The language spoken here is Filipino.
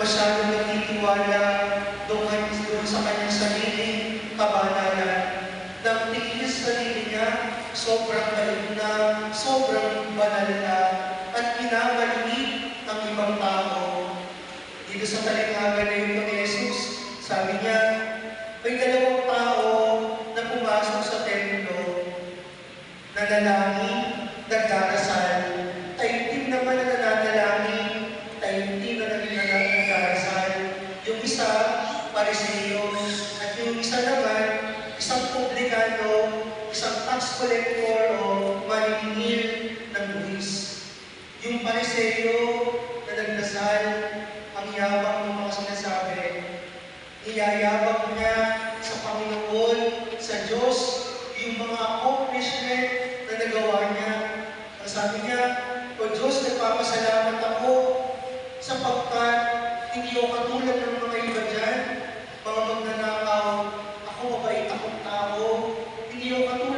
masyadong nagtitiwala doon sa kanyang sariling kabanalan. Nang tingin sa sarili niya, sobrang balik na, sobrang banal na, at pinabalinig ang ibang tao. Dito sa talingagan na yun ni Jesus, sabi niya, may dalawang tao na pumasok sa templo, nanalangin, nagdarasal, taimtim naman na nananalangin, taimtim na nagdarasal. Yung isa, Pariseo, at yung isa naman, isang publikano, isang tax collector o maniningil ng buwis. Yung Pariseo na nagdasal, ang yabang ng mga sinasabi, iyayabang niya sa Panginoon, sa Diyos, yung mga accomplishment na nagawa niya. Ang sabi niya, O Diyos, nagpapasalamat ako sapagkat hindi ako katulad ng mga iba dyan, mga magnanakaw, ako mabait akong tao, hindi ako katulad